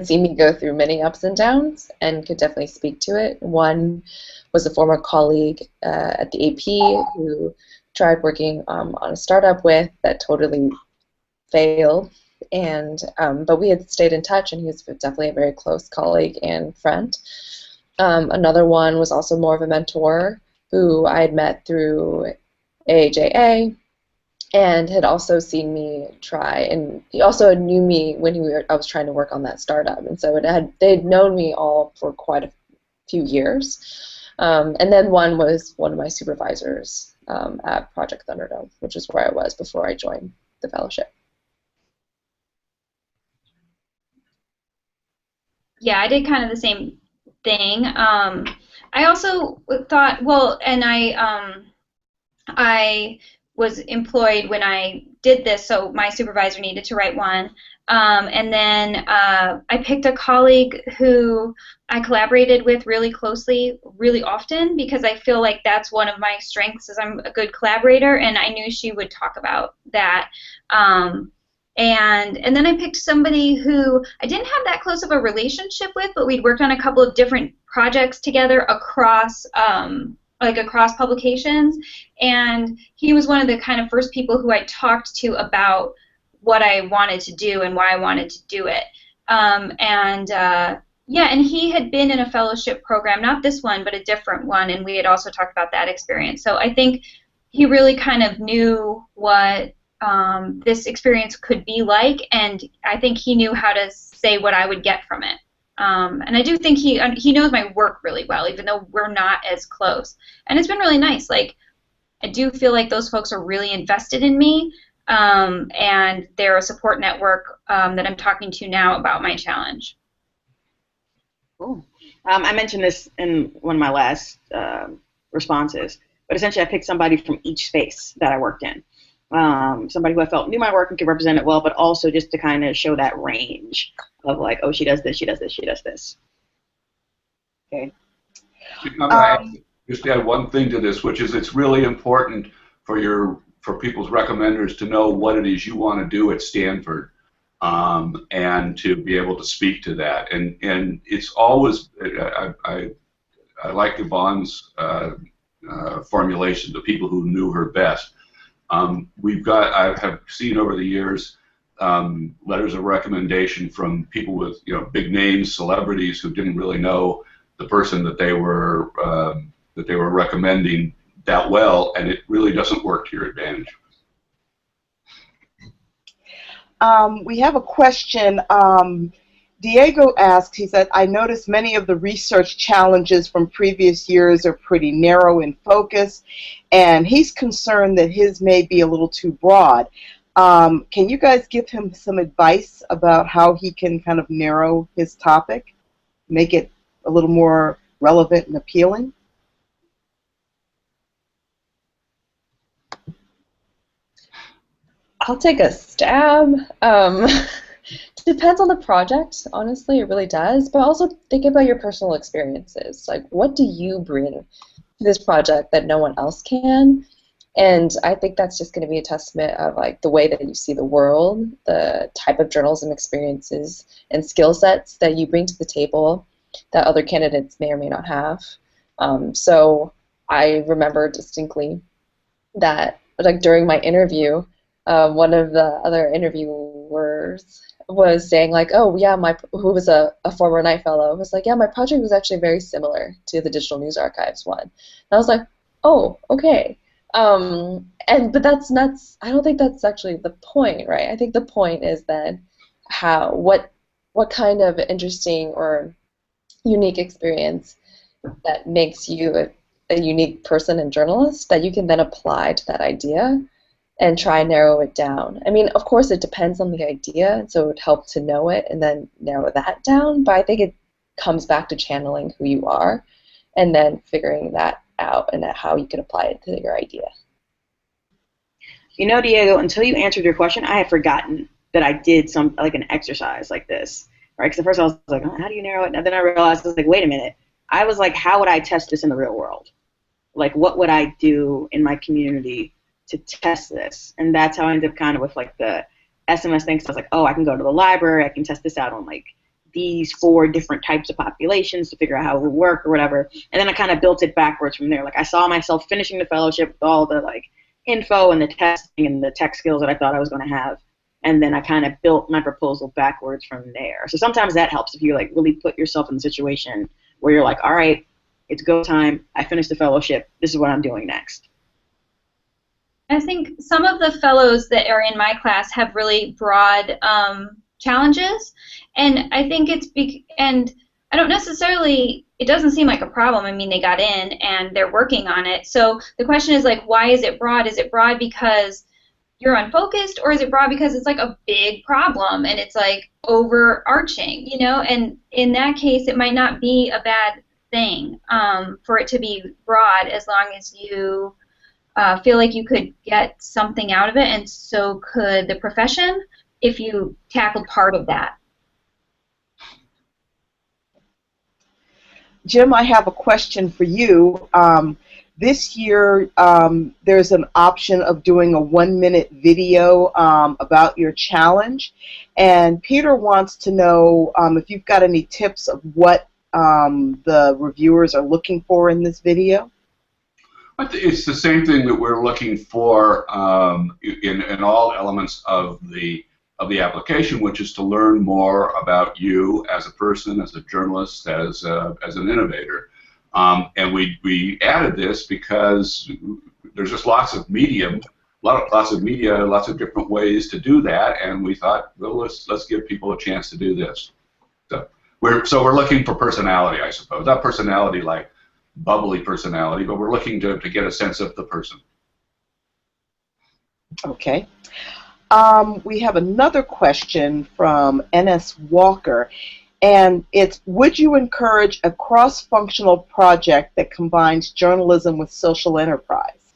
seen me go through many ups and downs and could definitely speak to it. One was a former colleague at the AP who tried working on a startup with that totally failed. And but we had stayed in touch, and he was definitely a very close colleague and friend. Another one was also more of a mentor who I had met through AJA and had also seen me try, and he also knew me when I was trying to work on that startup, and so they'd known me all for quite a few years. And then one was one of my supervisors at Project Thunderdome, which is where I was before I joined the fellowship. Yeah, I did kind of the same thing. I also thought, well, and I was employed when I did this, so my supervisor needed to write one. And then I picked a colleague who I collaborated with really closely, really often, because I feel like that's one of my strengths, is I'm a good collaborator, and I knew she would talk about that. And then I picked somebody who I didn't have that close of a relationship with, but we'd worked on a couple of different projects together across across publications, and he was one of the kind of first people who I talked to about what I wanted to do and why I wanted to do it. Yeah, and he had been in a fellowship program, not this one, but a different one, and we had also talked about that experience. So I think he really kind of knew what this experience could be like, and I think he knew how to say what I would get from it. And I do think he knows my work really well, even though we're not as close. And it's been really nice. Like, I do feel like those folks are really invested in me, and they're a support network that I'm talking to now about my challenge. Cool. I mentioned this in one of my last responses, but essentially I picked somebody from each space that I worked in. Somebody who I felt knew my work and could represent it well, but also just to kind of show that range of like, oh, she does this, she does this, she does this. Okay. Just add one thing to this, which is it's really important for people's recommenders to know what it is you want to do at Stanford, and to be able to speak to that. And it's always I like Yvonne's formulation, the people who knew her best. I have seen over the years letters of recommendation from people with big names, celebrities who didn't really know the person that they were recommending that well, and it really doesn't work to your advantage. We have a question. Diego asked, he said, I noticed many of the research challenges from previous years are pretty narrow in focus, and he's concerned that his may be a little too broad. Can you guys give him some advice about how he can kind of narrow his topic, make it a little more relevant and appealing? I'll take a stab. Depends on the project, honestly, it really does. But also think about your personal experiences. Like, what do you bring to this project that no one else can? And I think that's just going to be a testament of like the way that you see the world, the type of journalism experiences and skill sets that you bring to the table that other candidates may or may not have. So I remember distinctly that like during my interview, one of the other interviewers was saying like, oh yeah, who was a former Knight Fellow, was like, yeah, my project was actually very similar to the Digital News Archives one. And I was like, oh, okay. But that's not, I don't think that's actually the point, right? I think the point is that what kind of interesting or unique experience that makes you a unique person and journalist that you can then apply to that idea and try and narrow it down. I mean, of course, it depends on the idea, so it would help to know it and then narrow that down, but I think it comes back to channeling who you are and then figuring that out and how you can apply it to your idea. You know, Diego, until you answered your question, I had forgotten that I did an exercise like this, right? Because at first I was like, oh, how do you narrow it? And then I realized, I was like, wait a minute. I was like, how would I test this in the real world? Like, what would I do in my community to test this? And that's how I ended up kind of with like the SMS thing. So I was like, oh, I can go to the library. I can test this out on like these 4 different types of populations to figure out how it would work or whatever. And then I kind of built it backwards from there. Like I saw myself finishing the fellowship with all the like info and the testing and the tech skills that I thought I was going to have. And then I kind of built my proposal backwards from there. So sometimes that helps if you like really put yourself in the situation where you're like, all right, it's go time. I finished the fellowship. This is what I'm doing next. I think some of the fellows that are in my class have really broad challenges, and I think and I don't necessarily, it doesn't seem like a problem. I mean, they got in and they're working on it. So the question is like, why is it broad? Is it broad because you're unfocused, or is it broad because it's like a big problem and it's like overarching, you know? And in that case, it might not be a bad thing for it to be broad as long as you feel like you could get something out of it, and so could the profession if you tackled part of that. Jim, I have a question for you. This year, there's an option of doing a 1-minute video about your challenge, and Peter wants to know if you've got any tips of what the reviewers are looking for in this video. It's the same thing that we're looking for in all elements of the application, which is to learn more about you as a person, as a journalist, as an innovator. And we added this because there's just lots of media, lots of different ways to do that, and we thought, well, let's give people a chance to do this. So we're looking for personality, I suppose. Not personality like bubbly personality, but we're looking to get a sense of the person. Okay. We have another question from N.S. Walker, and it's, would you encourage a cross-functional project that combines journalism with social enterprise?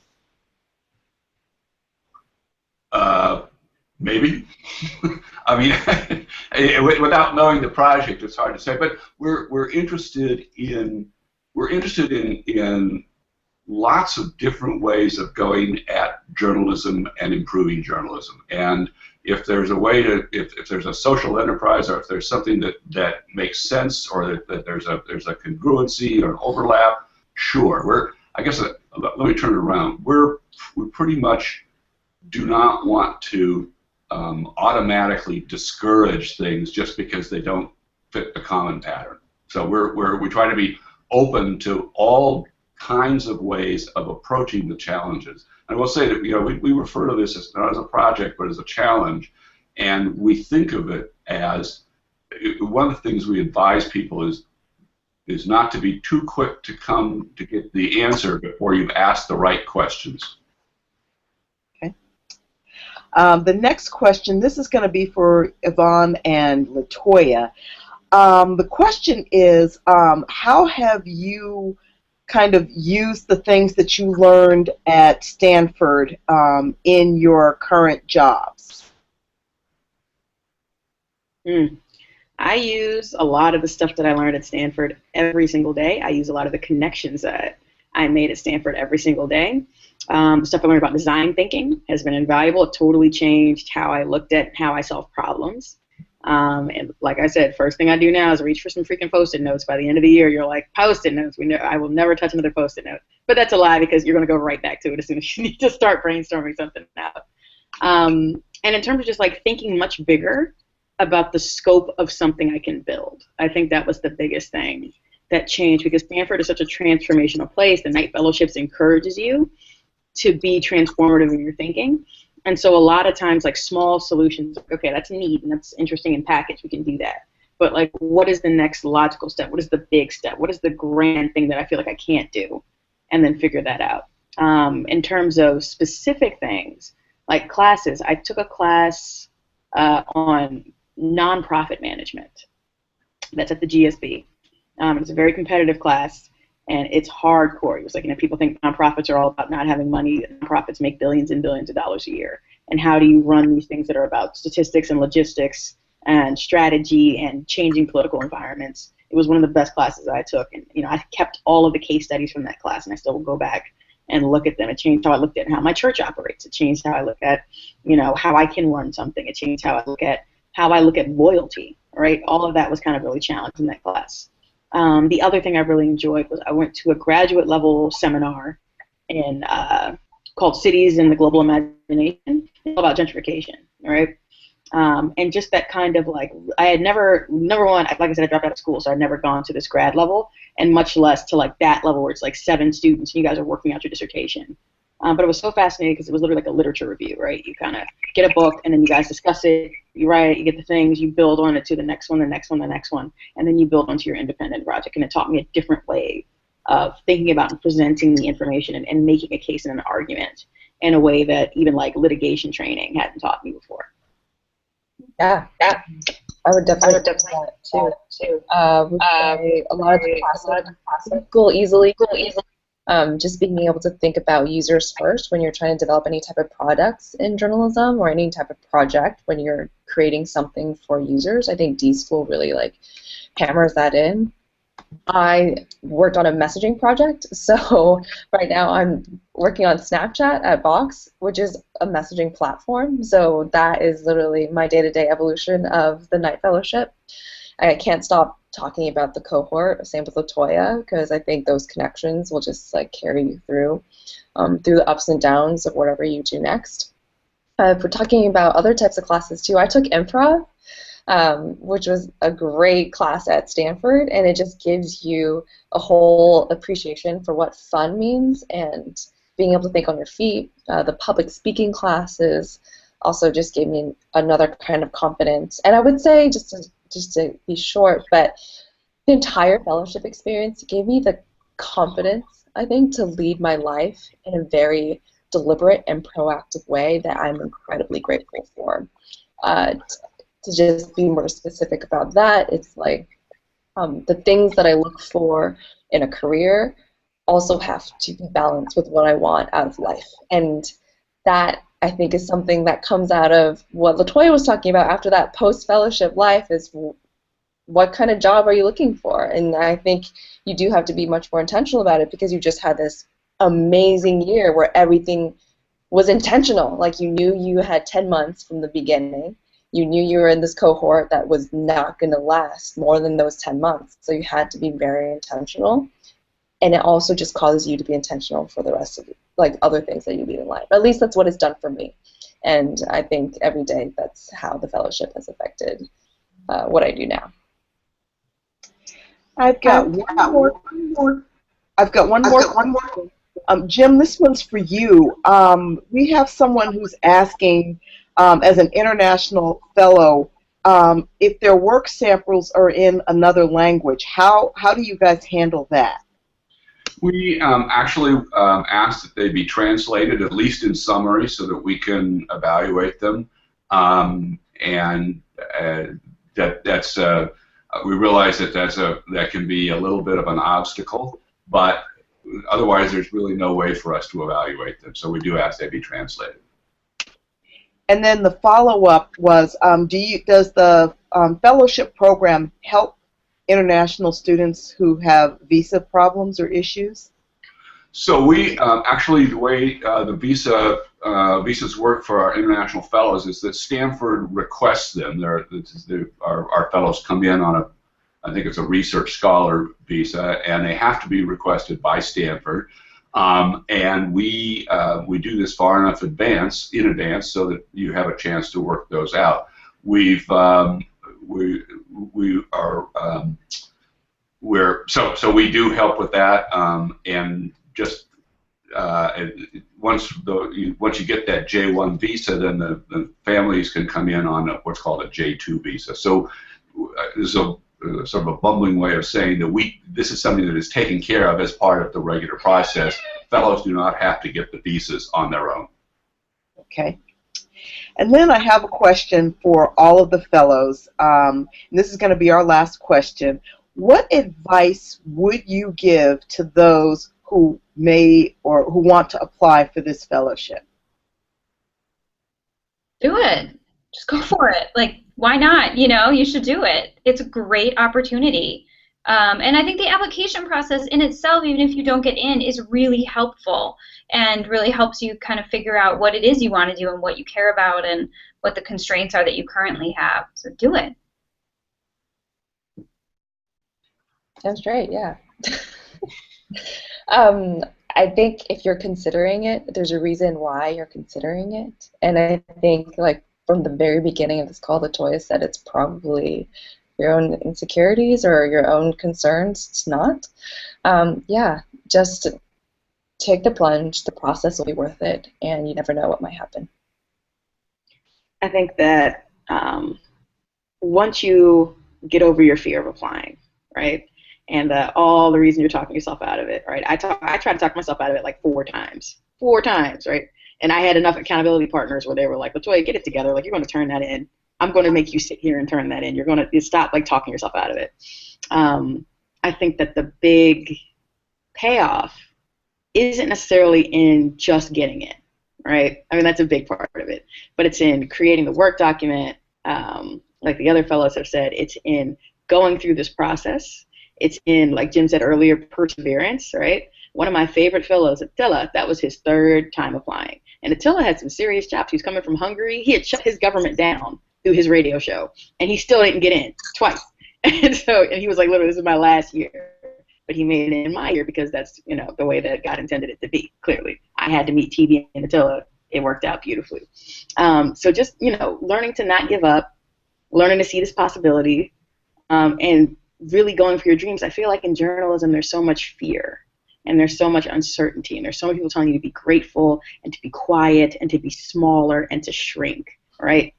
Maybe. I mean, without knowing the project, it's hard to say. But we're interested in lots of different ways of going at journalism and improving journalism. And if there's a way to, if there's a social enterprise, or if there's something that makes sense, or that there's a congruency or an overlap, sure. I guess let me turn it around. We pretty much do not want to automatically discourage things just because they don't fit the common pattern. So we try to be open to all kinds of ways of approaching the challenges. And I will say that we refer to this as not as a project but as a challenge, and we think of it as one of the things we advise people is not to be too quick to come to get the answer before you've asked the right questions. Okay. The next question, this is going to be for Yvonne and LaToya. The question is, how have you kind of used the things that you learned at Stanford in your current jobs? I use a lot of the stuff that I learned at Stanford every single day. I use a lot of the connections that I made at Stanford every single day. The stuff I learned about design thinking has been invaluable. It totally changed how I looked at how I solve problems. And like I said, first thing I do now is reach for some freaking Post-it notes. By the end of the year, you're like, Post-it notes. I will never touch another Post-it note. But that's a lie, because you're going to go right back to it as soon as you need to start brainstorming something out. And in terms of just like thinking much bigger about the scope of something I can build, I think that was the biggest thing that changed, because Stanford is such a transformational place. The Knight Fellowships encourages you to be transformative in your thinking. And so a lot of times, like, small solutions, okay, that's neat and that's interesting in package, we can do that. But like, what is the next logical step? What is the big step? What is the grand thing that I feel like I can't do? And then figure that out. In terms of specific things, like classes, I took a class on nonprofit management. That's at the JSK. It's a very competitive class, and it's hardcore. It was like, people think nonprofits are all about not having money. Nonprofits make billions and billions of dollars a year. And how do you run these things that are about statistics and logistics and strategy and changing political environments? It was one of the best classes I took. And I kept all of the case studies from that class, and I still will go back and look at them. It changed how I looked at how my church operates. It changed how I look at, how I can run something. It changed how I look at loyalty, right? All of that was kind of really challenged in that class. The other thing I really enjoyed was I went to a graduate level seminar called Cities in the Global Imagination. It's all about gentrification, right? And just that kind of like, I had never, number one, like I said, I dropped out of school, so I'd never gone to this grad level, and much less to like that level where it's like 7 students and you guys are working out your dissertation. But it was so fascinating because it was literally like a literature review, right? You kind of get a book, and then you guys discuss it, you write it, you get the things, you build on it to the next one, the next one, the next one, and then you build onto your independent project. And it taught me a different way of thinking about and presenting the information and making a case and an argument in a way that even like litigation training hadn't taught me before. Yeah. I would definitely do that too. A lot of the classes go easily. Just being able to think about users first when you're trying to develop any type of products in journalism or any type of project when you're creating something for users. I think D-School really like hammers that in. I worked on a messaging project, so right now I'm working on Snapchat at Vox, which is a messaging platform. So that is literally my day-to-day evolution of the Knight Fellowship. I can't stop talking about the cohort, same with LaToya, because I think those connections will just like carry you through the ups and downs of whatever you do next. If we're talking about other types of classes too, I took improv, which was a great class at Stanford, and it just gives you a whole appreciation for what fun means and being able to think on your feet. The public speaking classes also just gave me another kind of confidence. And I would say, just to be short, but the entire fellowship experience gave me the confidence, I think, to lead my life in a very deliberate and proactive way that I'm incredibly grateful for. To just be more specific about that, it's like the things that I look for in a career also have to be balanced with what I want out of life. And that, I think, is something that comes out of what LaToya was talking about after that post-fellowship life, is what kind of job are you looking for? And I think you do have to be much more intentional about it, because you just had this amazing year where everything was intentional. Like, you knew you had 10 months from the beginning. You knew you were in this cohort that was not going to last more than those 10 months. So you had to be very intentional. And it also just causes you to be intentional for the rest of like other things that you lead in life. At least that's what it's done for me. And I think every day that's how the fellowship has affected what I do now. I've got one more. Jim, this one's for you. We have someone who's asking, as an international fellow, if their work samples are in another language, how do you guys handle that? We actually ask that they be translated, at least in summary, so that we can evaluate them. And that's we realize that that can be a little bit of an obstacle, but otherwise there's really no way for us to evaluate them. So we do ask they be translated. And then the follow-up was, does the fellowship program help international students who have visa problems or issues? So we actually, the way the visas work for our international fellows is that Stanford requests them. Our fellows come in on I think it's a research scholar visa, and they have to be requested by Stanford. And we do this far enough in advance so that you have a chance to work those out. We do help with that, and just once you get that J1 visa, then the families can come in on what's called a J2 visa. So there's a sort of a bumbling way of saying that this is something that is taken care of as part of the regular process. Fellows do not have to get the visas on their own. Okay. And then I have a question for all of the fellows. And this is going to be our last question. What advice would you give to those who may or who want to apply for this fellowship? Do it. Just go for it. Like, why not? You know, you should do it. It's a great opportunity. And I think the application process in itself, even if you don't get in, is really helpful and really helps you kind of figure out what it is you want to do and what you care about and what the constraints are that you currently have. So do it. Sounds great, yeah. I think if you're considering it, there's a reason why you're considering it. And I think, like, from the very beginning of this call, Latoya said it's probably your own insecurities or your own concerns. It's not. Yeah, just take the plunge. The process will be worth it, and you never know what might happen. I think that once you get over your fear of applying, right, and all the reason you're talking yourself out of it, right? I tried to talk myself out of it like 4 times, right? And I had enough accountability partners where they were like, Latoya, get it together. Like, you're going to turn that in. I'm going to make you sit here and turn that in. You're going to stop like talking yourself out of it. I think that the big payoff isn't necessarily in just getting it, right? I mean, that's a big part of it. But it's in creating the work document, like the other fellows have said. It's in going through this process. It's in, like Jim said earlier, perseverance, right? One of my favorite fellows, Attila, that was his 3rd time applying. And Attila had some serious chops. He was coming from Hungary. He had shut his government down through his radio show, and he still didn't get in twice. And he was like, literally, this is my last year. But he made it in my year because that's, you know, the way that God intended it to be, clearly. I had to meet TV and Attila. It worked out beautifully. So just, you know, learning to not give up, learning to see this possibility, and really going for your dreams. I feel like in journalism there's so much fear and there's so much uncertainty and there's so many people telling you to be grateful and to be quiet and to be smaller and to shrink, right?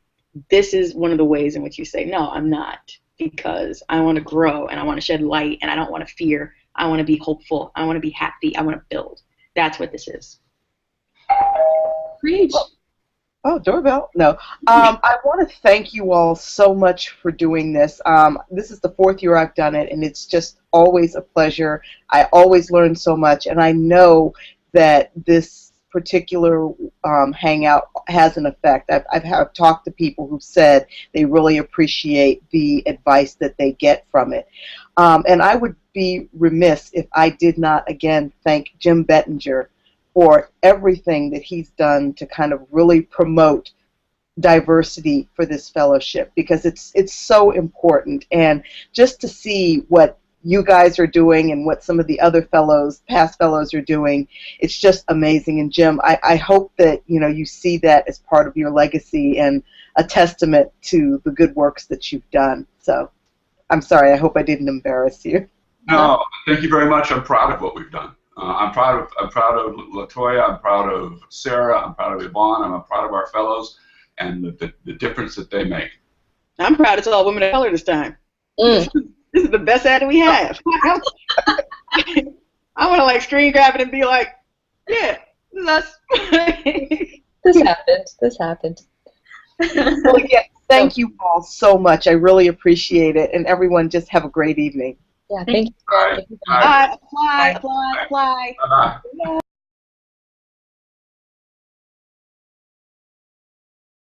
This is one of the ways in which you say, no, I'm not, because I want to grow and I want to shed light and I don't want to fear. I want to be hopeful. I want to be happy. I want to build. That's what this is. Preach. Oh, doorbell? No. I want to thank you all so much for doing this. This is the 4th year I've done it, and it's just always a pleasure. I always learn so much, and I know that this particular hangout has an effect. I've talked to people who said they really appreciate the advice that they get from it. And I would be remiss if I did not, again, thank Jim Bettinger for everything that he's done to kind of really promote diversity for this fellowship, because it's so important. And just to see what you guys are doing and what some of the other fellows, past fellows, are doing, it's just amazing. And Jim, I hope that, you know, you see that as part of your legacy and a testament to the good works that you've done. So I'm sorry, I hope I didn't embarrass you. No, thank you very much. I'm proud of what we've done. I'm proud of Latoya. I'm proud of Sarah. I'm proud of Yvonne. I'm proud of our fellows and the difference that they make. I'm proud it's all women of color this time. Mm. This is the best ad we have. I want to like screen grab it and be like, yeah, this is us. This happened. This happened. Well, yeah, thank you all so much. I really appreciate it. And everyone, just have a great evening. Yeah, thank you. Bye. Apply, apply, apply, apply. Bye.